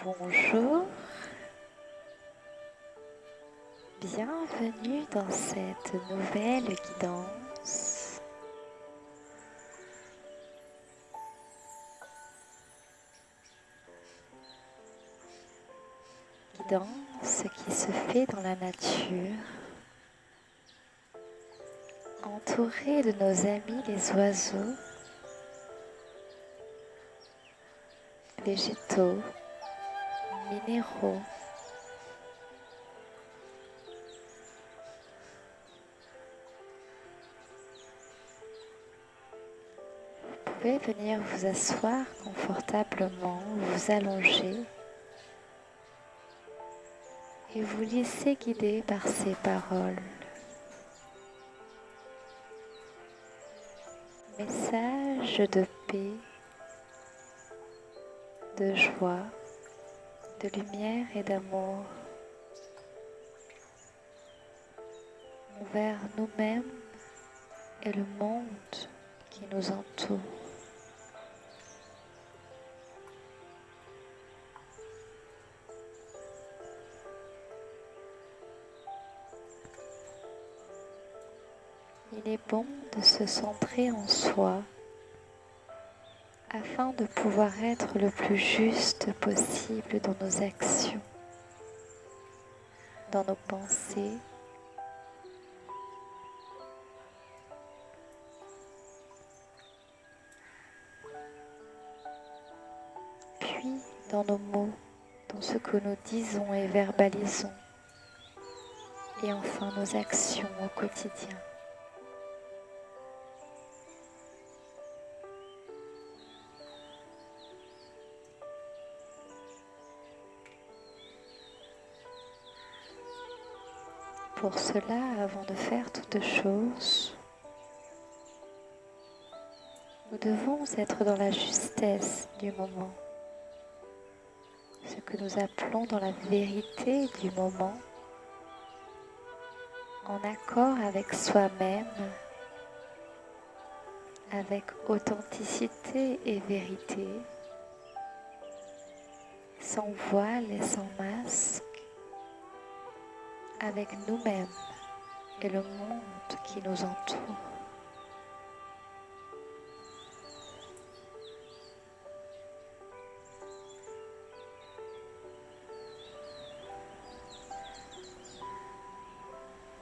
Bonjour, bienvenue dans cette nouvelle guidance. Guidance qui se fait dans la nature, entourée de nos amis les oiseaux, végétaux, minéraux. Vous pouvez venir vous asseoir confortablement, vous allonger et vous laisser guider par ces paroles. Message de paix, de joie, de lumière et d'amour envers nous-mêmes et le monde qui nous entoure. Il est bon de se centrer en soi afin de pouvoir être le plus juste possible dans nos actions, dans nos pensées, puis dans nos mots, dans ce que nous disons et verbalisons, et enfin nos actions au quotidien. Pour cela, avant de faire toute chose, nous devons être dans la justesse du moment, ce que nous appelons dans la vérité du moment, en accord avec soi-même, avec authenticité et vérité, sans voile et sans masque, avec nous-mêmes et le monde qui nous entoure.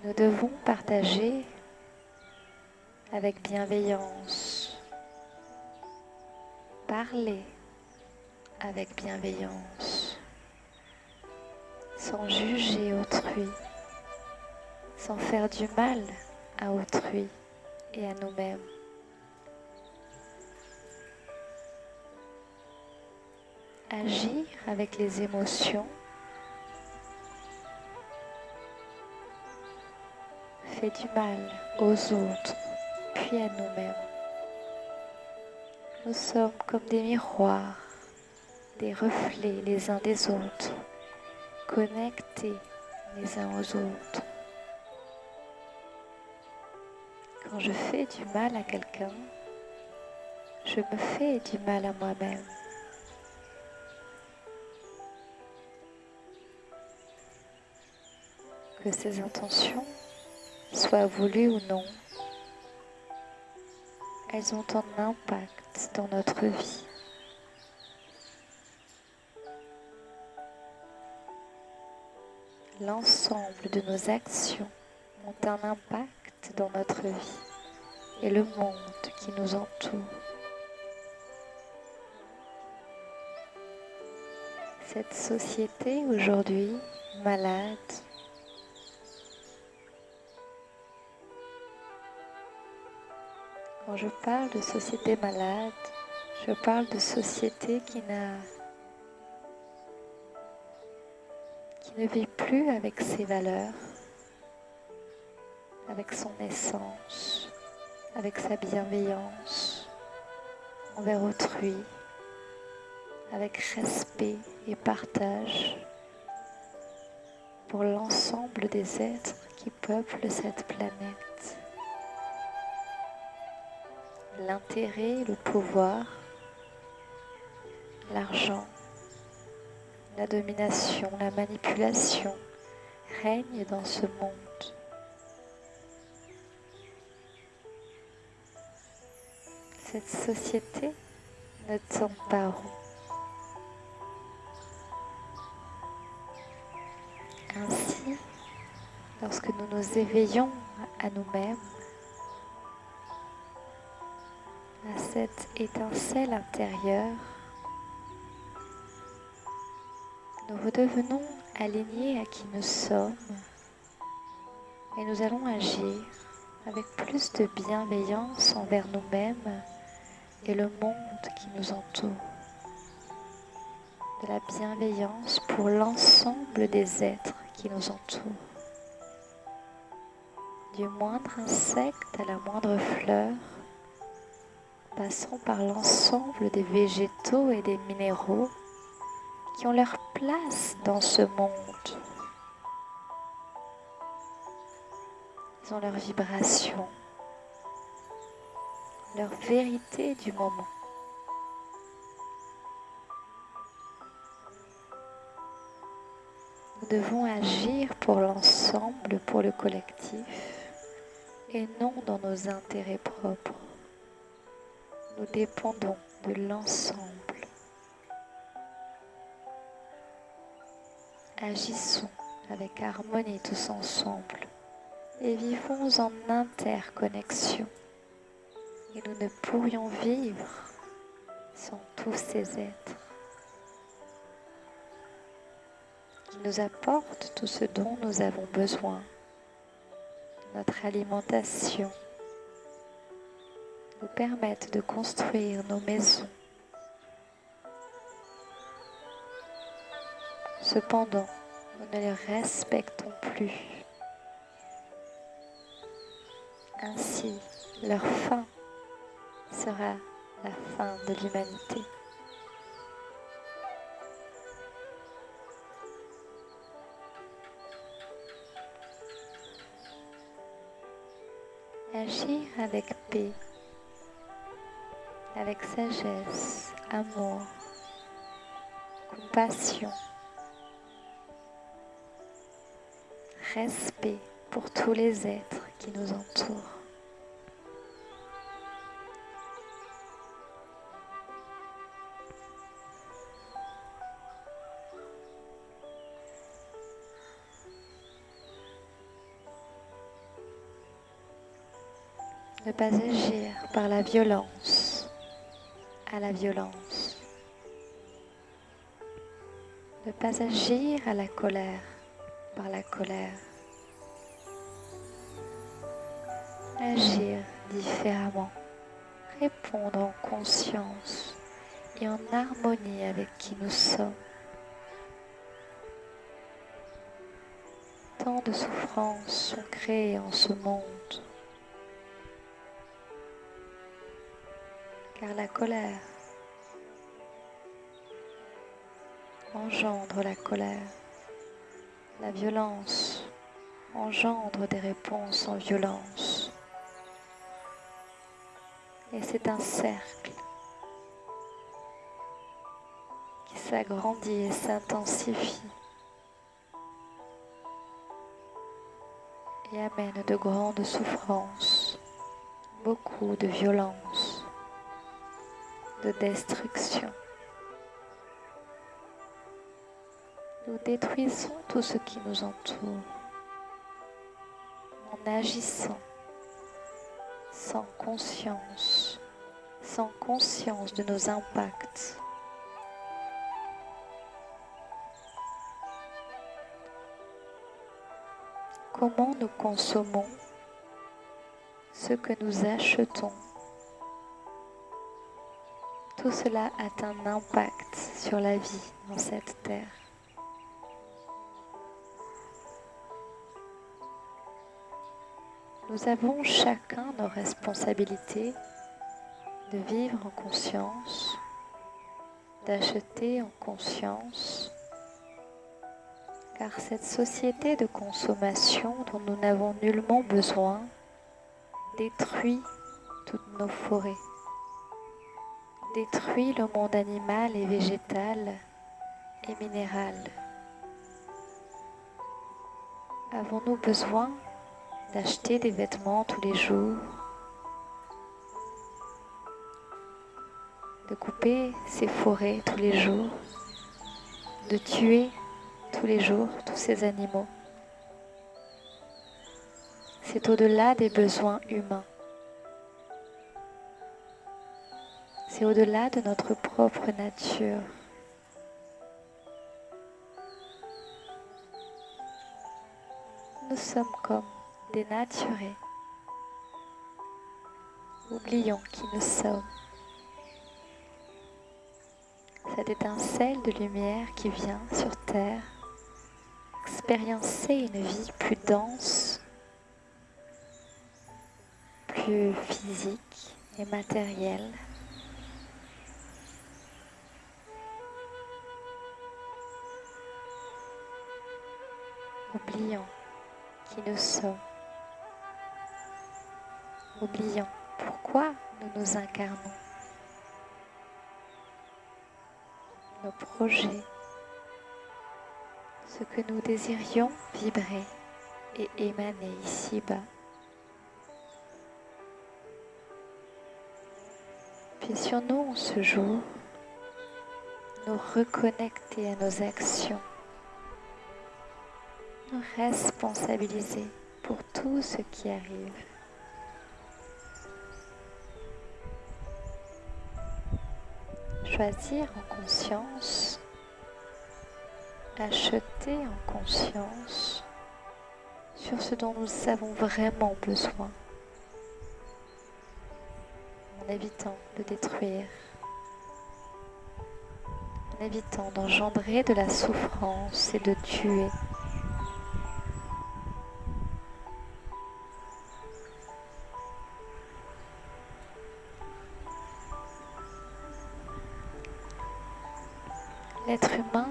Nous devons partager avec bienveillance, parler avec bienveillance, sans juger autrui, sans faire du mal à autrui et à nous-mêmes. Agir avec les émotions fait du mal aux autres, puis à nous-mêmes. Nous sommes comme des miroirs, des reflets les uns des autres, connectés les uns aux autres. Quand je fais du mal à quelqu'un, je me fais du mal à moi-même. Que ces intentions soient voulues ou non, elles ont un impact dans notre vie. L'ensemble de nos actions ont un impact dans notre vie et le monde qui nous entoure. Cette société aujourd'hui malade, quand je parle de société malade, je parle de société qui ne vit plus avec ses valeurs, avec son essence, avec sa bienveillance envers autrui, avec respect et partage pour l'ensemble des êtres qui peuplent cette planète. L'intérêt, le pouvoir, l'argent, la domination, la manipulation règnent dans ce monde. Cette société ne tourne pas rond. Ainsi, lorsque nous nous éveillons à nous-mêmes, à cette étincelle intérieure, nous redevenons alignés à qui nous sommes et nous allons agir avec plus de bienveillance envers nous-mêmes et le monde qui nous entoure. De la bienveillance pour l'ensemble des êtres qui nous entourent. Du moindre insecte à la moindre fleur, passant par l'ensemble des végétaux et des minéraux qui ont leur place dans ce monde. Ils ont leur vibration, leur vérité du moment. Nous devons agir pour l'ensemble, pour le collectif, et non dans nos intérêts propres. Nous dépendons de l'ensemble. Agissons avec harmonie tous ensemble et vivons en interconnexion. Et nous ne pourrions vivre sans tous ces êtres qui nous apportent tout ce dont nous avons besoin. Notre alimentation nous permettent de construire nos maisons. Cependant, nous ne les respectons plus. Ainsi, leur fin sera la fin de l'humanité. Agir avec paix, avec sagesse, amour, compassion, respect pour tous les êtres qui nous entourent. Ne pas agir par la violence à la violence. Ne pas agir à la colère par la colère. Agir différemment, répondre en conscience et en harmonie avec qui nous sommes. Tant de souffrances sont créées en ce monde. Car la colère engendre la colère. La violence engendre des réponses en violence. Et c'est un cercle qui s'agrandit et s'intensifie et amène de grandes souffrances, beaucoup de violence, de destruction. Nous détruisons tout ce qui nous entoure en agissant sans conscience de nos impacts. Comment nous consommons ce que nous achetons. Tout cela a un impact sur la vie dans cette terre. Nous avons chacun nos responsabilités de vivre en conscience, d'acheter en conscience, car cette société de consommation dont nous n'avons nullement besoin détruit toutes nos forêts, détruit le monde animal et végétal et minérale. Avons-nous besoin d'acheter des vêtements tous les jours, de couper ces forêts tous les jours, de tuer tous les jours tous ces animaux? C'est au-delà des besoins humains. C'est au-delà de notre propre nature. Nous sommes comme dénaturés. Oublions qui nous sommes. Cette étincelle de lumière qui vient sur Terre, expériencer une vie plus dense, plus physique et matérielle. Oublions qui nous sommes. Oublions pourquoi nous nous incarnons. Nos projets, ce que nous désirions vibrer et émaner ici-bas. Puissions-nous ce jour nous reconnecter à nos actions, nous responsabiliser pour tout ce qui arrive. Choisir en conscience, acheter en conscience sur ce dont nous avons vraiment besoin, en évitant de détruire, en évitant d'engendrer de la souffrance et de tuer. L'être humain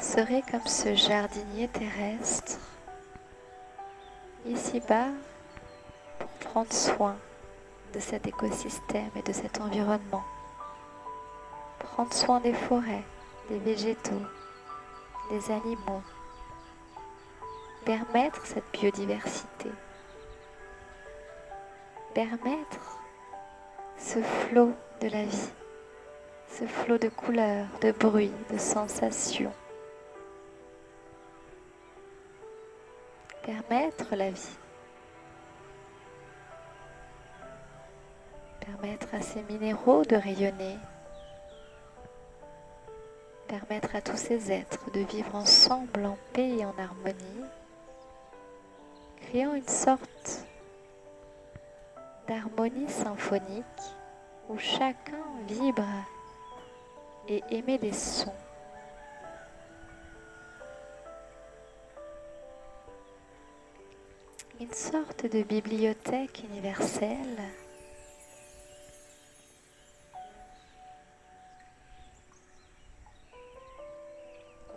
serait comme ce jardinier terrestre, ici-bas, pour prendre soin de cet écosystème et de cet environnement. Prendre soin des forêts, des végétaux, des animaux. Permettre cette biodiversité. Permettre ce flot de la vie. Ce flot de couleurs, de bruits, de sensations. Permettre la vie. Permettre à ces minéraux de rayonner. Permettre à tous ces êtres de vivre ensemble en paix et en harmonie, créant une sorte d'harmonie symphonique où chacun vibre et émet des sons. Une sorte de bibliothèque universelle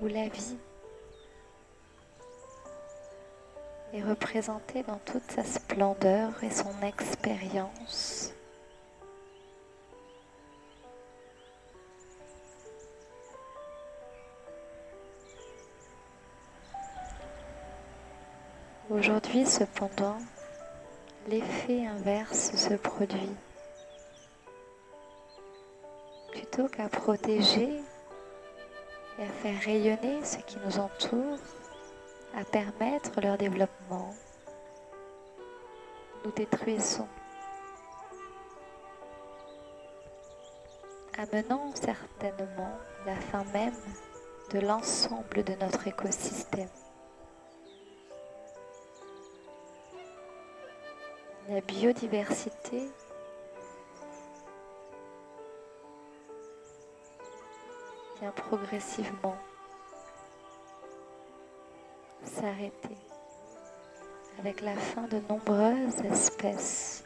où la vie est représentée dans toute sa splendeur et son expérience. Aujourd'hui, cependant, l'effet inverse se produit. Plutôt qu'à protéger et à faire rayonner ce qui nous entoure, à permettre leur développement, nous détruisons, amenant certainement la fin même de l'ensemble de notre écosystème. La biodiversité vient progressivement s'arrêter avec la fin de nombreuses espèces.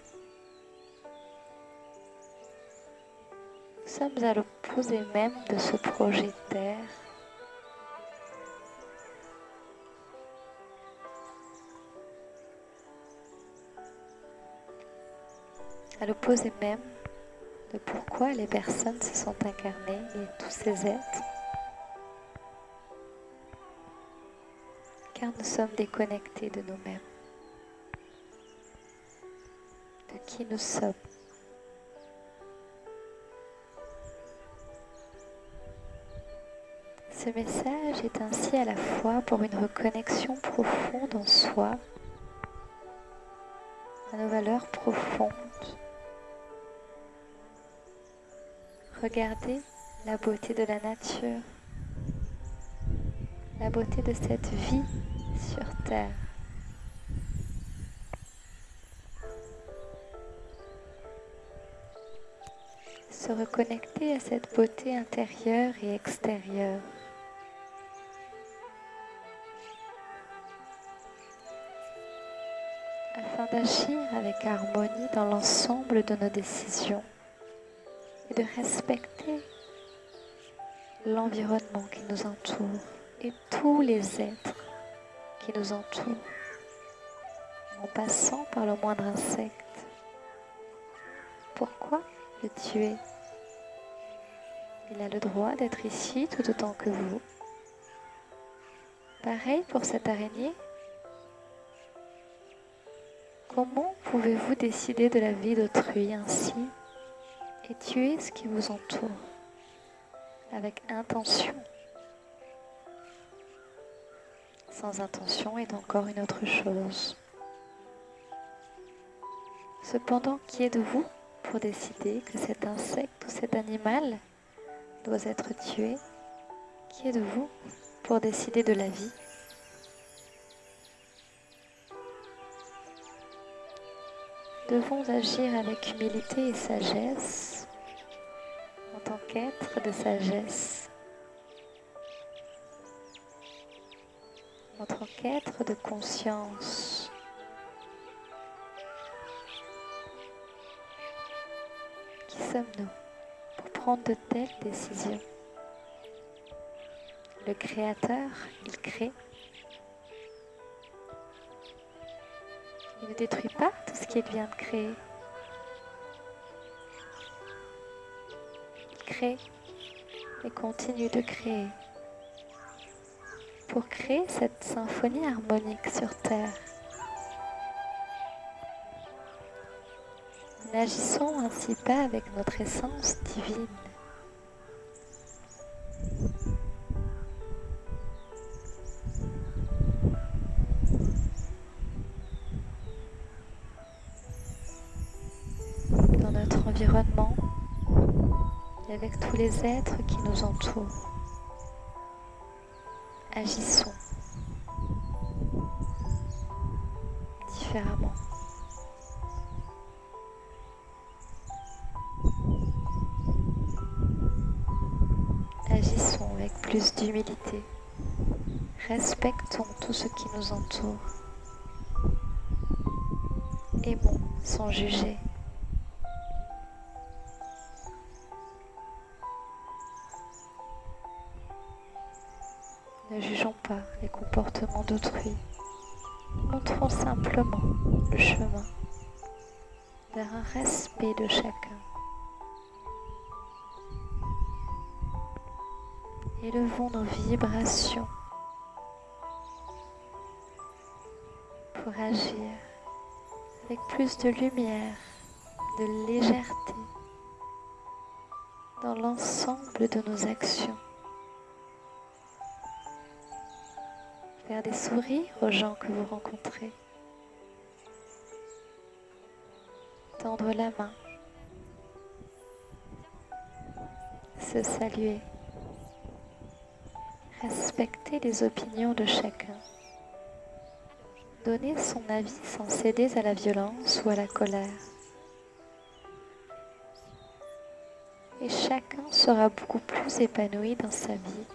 Nous sommes à l'opposé même de ce projet Terre. À l'opposé même de pourquoi les personnes se sont incarnées et tous ces êtres. Car nous sommes déconnectés de nous-mêmes, de qui nous sommes. Ce message est ainsi à la fois pour une reconnexion profonde en soi, à nos valeurs profondes. Regardez la beauté de la nature, la beauté de cette vie sur Terre. Se reconnecter à cette beauté intérieure et extérieure. Afin d'agir avec harmonie dans l'ensemble de nos décisions et de respecter l'environnement qui nous entoure et tous les êtres qui nous entourent, en passant par le moindre insecte. Pourquoi le tuer? Il a le droit d'être ici tout autant que vous. Pareil pour cette araignée. Comment pouvez-vous décider de la vie d'autrui ainsi et tuer ce qui vous entoure avec intention? Sans intention est encore une autre chose. Cependant, qui êtes-vous pour décider que cet insecte ou cet animal doit être tué? Qui êtes-vous pour décider de la vie? Nous devons agir avec humilité et sagesse en tant qu'être de sagesse, en tant qu'être de conscience. Qui sommes-nous pour prendre de telles décisions? Le Créateur, il crée. Il ne détruit pas tout ce qu'il vient de créer. Il crée et continue de créer pour créer cette symphonie harmonique sur Terre. N'agissons ainsi pas avec notre essence divine. Dans notre environnement et avec tous les êtres qui nous entourent. Agissons différemment. Agissons avec plus d'humilité. Respectons tout ce qui nous entoure. Aimons sans juger. Ne jugeons pas les comportements d'autrui. Montrons simplement le chemin vers un respect de chacun. Élevons nos vibrations pour agir avec plus de lumière, de légèreté dans l'ensemble de nos actions. Faire des sourires aux gens que vous rencontrez. Tendre la main. Se saluer. Respecter les opinions de chacun. Donner son avis sans céder à la violence ou à la colère. Et chacun sera beaucoup plus épanoui dans sa vie.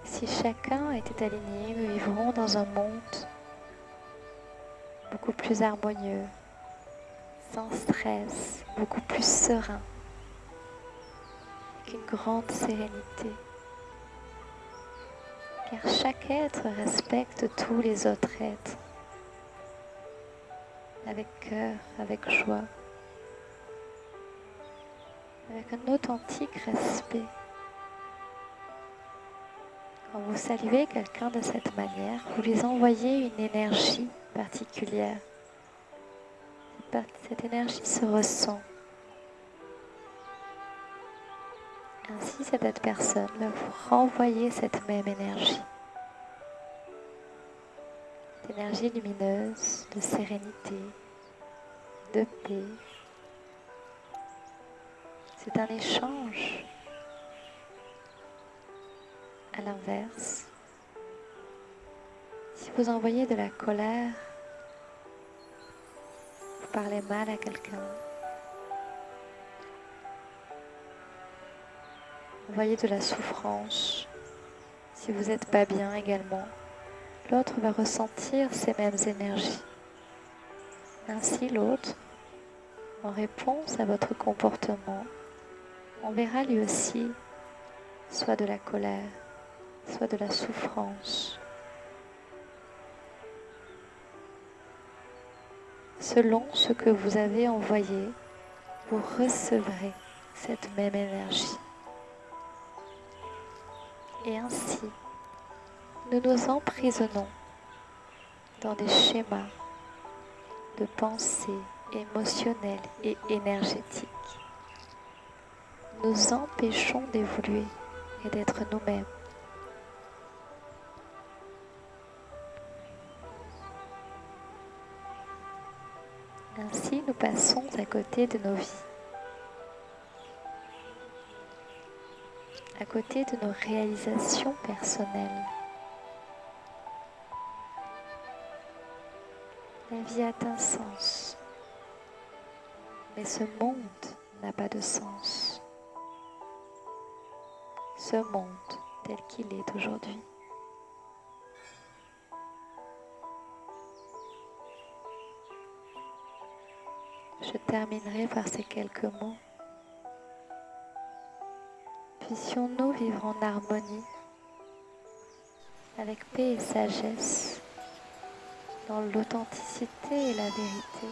Si chacun était aligné, nous vivrons dans un monde beaucoup plus harmonieux, sans stress, beaucoup plus serein, avec une grande sérénité. car chaque être respecte tous les autres êtres, avec cœur, avec joie, avec un authentique respect. Quand vous saluez quelqu'un de cette manière, vous lui envoyez une énergie particulière. Cette énergie se ressent. Ainsi, cette autre personne va vous renvoyer cette même énergie. Cette énergie lumineuse, de sérénité, de paix. C'est un échange. À l'inverse, si vous envoyez de la colère, vous parlez mal à quelqu'un, envoyez de la souffrance, si vous n'êtes pas bien également, l'autre va ressentir ces mêmes énergies. Ainsi, l'autre, en réponse à votre comportement, enverra lui aussi soit de la colère, soit de la souffrance. Selon ce que vous avez envoyé, vous recevrez cette même énergie. Et ainsi, nous nous emprisonnons dans des schémas de pensée émotionnelle et énergétique. Nous empêchons d'évoluer et d'être nous-mêmes. Ainsi, nous passons à côté de nos vies, à côté de nos réalisations personnelles. La vie a un sens, mais ce monde n'a pas de sens. Ce monde tel qu'il est aujourd'hui. Je terminerai par ces quelques mots. Puissions-nous vivre en harmonie, avec paix et sagesse, dans l'authenticité et la vérité,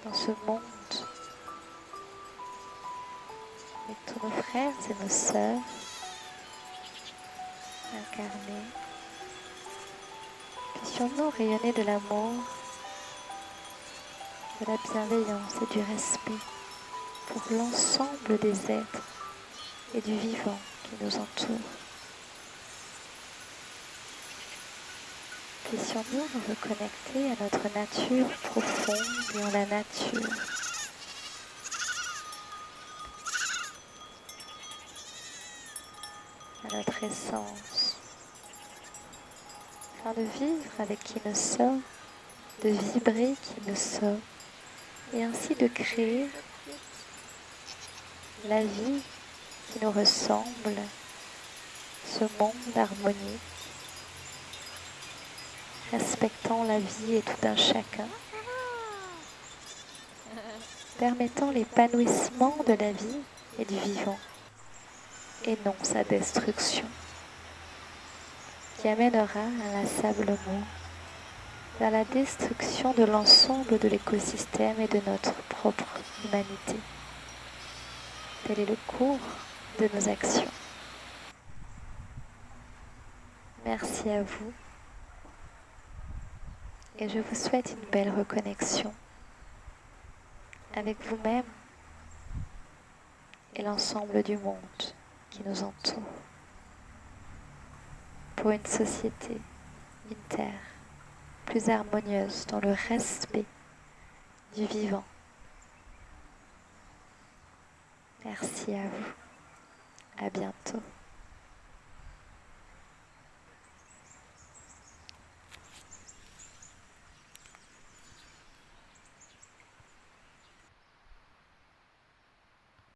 dans ce monde, avec tous nos frères et nos sœurs incarnés. Puissions-nous rayonner de l'amour, de la bienveillance et du respect pour l'ensemble des êtres et du vivant qui nous entoure. Puissions-nous nous reconnecter à notre nature profonde et en la nature. À notre essence. Afin de vivre avec qui nous sommes, de vibrer qui nous sommes, et ainsi de créer la vie qui nous ressemble, ce monde harmonique, respectant la vie et tout un chacun, permettant l'épanouissement de la vie et du vivant, et non sa destruction, qui amènera inlassablement vers la destruction de l'ensemble de l'écosystème et de notre propre humanité. Tel est le cours de nos actions. Merci à vous et je vous souhaite une belle reconnexion avec vous-même et l'ensemble du monde qui nous entoure pour une société, une terre plus harmonieuse dans le respect du vivant. Merci à vous. À bientôt.